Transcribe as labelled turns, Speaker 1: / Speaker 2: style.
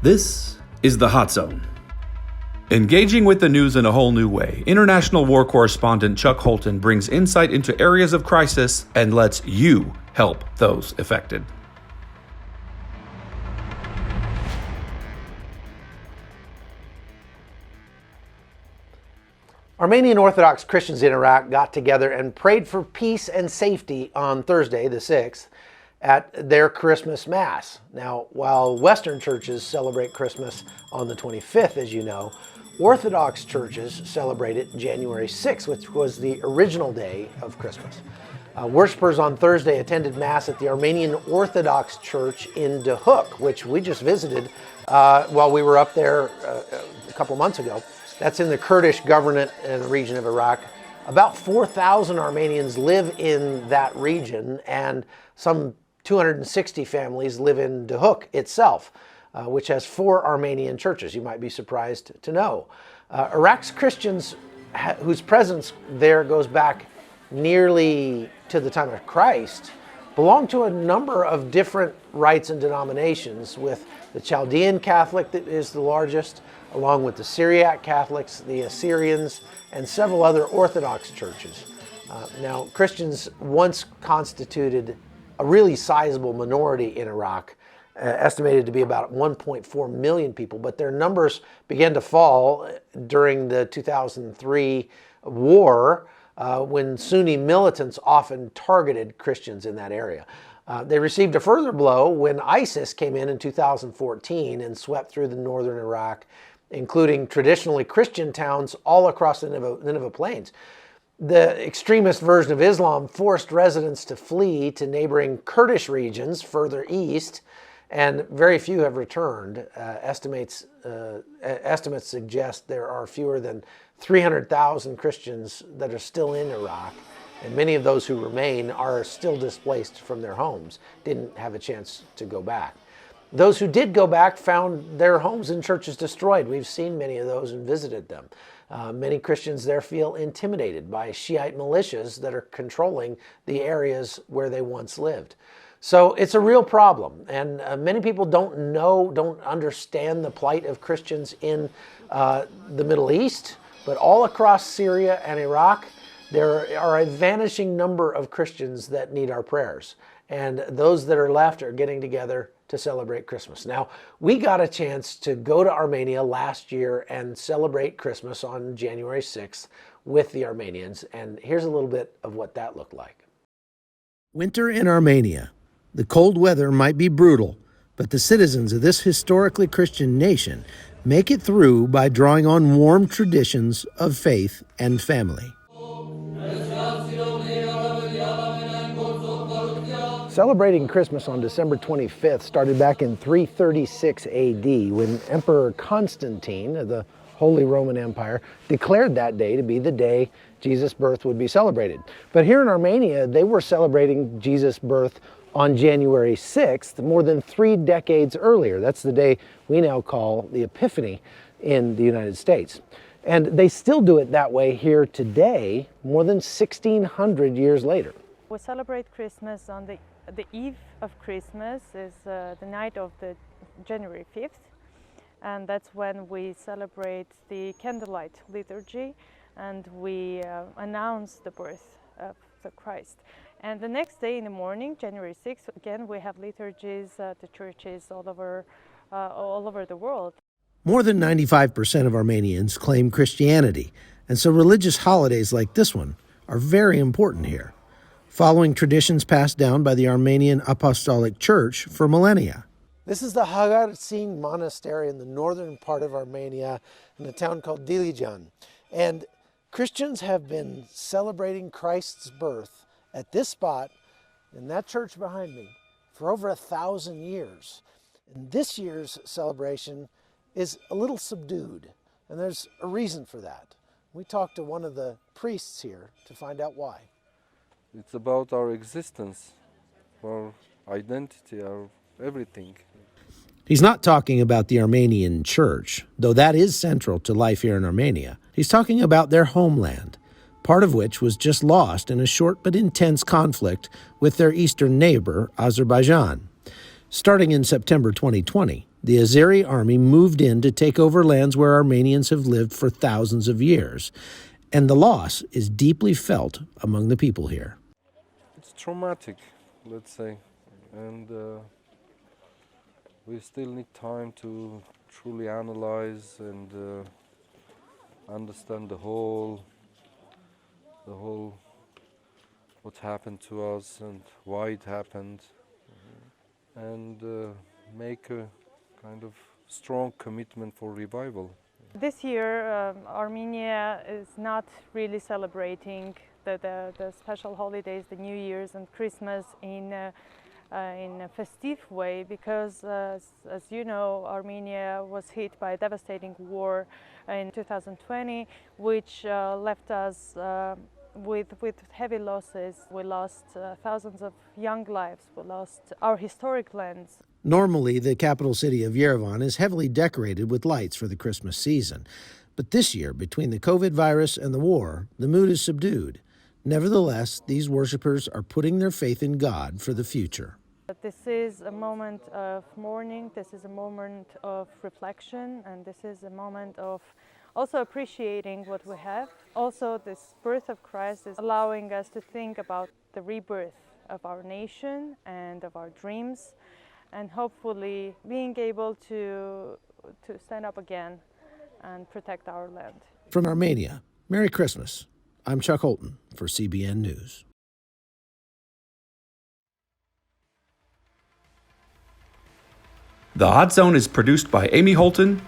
Speaker 1: This is the Hot Zone. Engaging with the news in a whole new way, international war correspondent Chuck Holton brings insight into areas of crisis and lets you help those affected.
Speaker 2: Armenian Orthodox Christians in Iraq got together and prayed for peace and safety on Thursday, the 6th, at their Christmas Mass. Now, while Western churches celebrate Christmas on the 25th, as you know, Orthodox churches celebrate it January 6th, which was the original day of Christmas. Worshippers on Thursday attended Mass at the Armenian Orthodox Church in Duhok, which we just visited while we were up there a couple months ago. That's in the Kurdish Governorate and region of Iraq. About 4,000 Armenians live in that region, and some 260 families live in Duhok itself, which has 4 Armenian churches, you might be surprised to know. Iraq's Christians, whose presence there goes back nearly to the time of Christ, belong to a number of different rites and denominations, with the Chaldean Catholic that is the largest, along with the Syriac Catholics, the Assyrians, and several other Orthodox churches. Now, Christians once constituted a really sizable minority in Iraq, estimated to be about 1.4 million people, but their numbers began to fall during the 2003 war, when Sunni militants often targeted Christians in that area. They received a further blow when ISIS came in 2014 and swept through the northern Iraq, including traditionally Christian towns all across the Nineveh Plains. The extremist version of Islam forced residents to flee to neighboring Kurdish regions further east, and very few have returned. Estimates suggest there are fewer than 300,000 Christians that are still in Iraq, and many of those who remain are still displaced from their homes, didn't have a chance to go back. Those who did go back found their homes and churches destroyed. We've seen many of those and visited them. Many Christians there feel intimidated by Shiite militias that are controlling the areas where they once lived. So it's a real problem, and many people don't understand the plight of Christians in the Middle East, but all across Syria and Iraq, there are a vanishing number of Christians that need our prayers, and those that are left are getting together to celebrate Christmas. Now, we got a chance to go to Armenia last year and celebrate Christmas on January 6th with the Armenians, and here's a little bit of what that looked like.
Speaker 3: Winter in Armenia. The cold weather might be brutal, but the citizens of this historically Christian nation make it through by drawing on warm traditions of faith and family.
Speaker 2: Celebrating Christmas on December 25th started back in 336 AD when Emperor Constantine of the Holy Roman Empire declared that day to be the day Jesus' birth would be celebrated. But here in Armenia, they were celebrating Jesus' birth on January 6th, more than 3 decades earlier. That's the day we now call the Epiphany in the United States. And they still do it that way here today, more than 1,600 years later.
Speaker 4: We celebrate Christmas on the eve of Christmas is the night of the January 5th, and that's when we celebrate the candlelight liturgy, and we announce the birth of the Christ. And the next day in the morning, January 6th, again we have liturgies at the churches all over the world.
Speaker 3: More than 95% of Armenians claim Christianity, and so religious holidays like this one are very important here, following traditions passed down by the Armenian Apostolic Church for millennia.
Speaker 2: This is the Hagartsin Monastery in the northern part of Armenia in a town called Dilijan. And Christians have been celebrating Christ's birth at this spot in that church behind me for over 1,000 years. And this year's celebration is a little subdued, and there's a reason for that. We talked to one of the priests here to find out why.
Speaker 5: It's about our existence, our identity, our everything.
Speaker 3: He's not talking about the Armenian church, though that is central to life here in Armenia. He's talking about their homeland, part of which was just lost in a short but intense conflict with their eastern neighbor, Azerbaijan. Starting in September 2020, The Azeri army moved in to take over lands where Armenians have lived for thousands of years, and the loss is deeply felt among the people here.
Speaker 5: It's traumatic, let's say, and we still need time to truly analyze and understand the whole what happened to us and why it happened, and make a kind of strong commitment for revival.
Speaker 4: This year, Armenia is not really celebrating the special holidays, the New Year's and Christmas in a festive way because, as you know, Armenia was hit by a devastating war in 2020, which left us with heavy losses. We lost thousands of young lives. We lost our historic lands.
Speaker 3: Normally, the capital city of Yerevan is heavily decorated with lights for the Christmas season. But this year, between the COVID virus and the war, the mood is subdued. Nevertheless, these worshipers are putting their faith in God for the future.
Speaker 4: This is a moment of mourning, this is a moment of reflection, and this is a moment of also appreciating what we have. Also, this birth of Christ is allowing us to think about the rebirth of our nation and of our dreams, and hopefully being able to stand up again and protect our land.
Speaker 3: From Armenia, Merry Christmas. I'm Chuck Holton for CBN News.
Speaker 1: The Hot Zone is produced by Amy Holton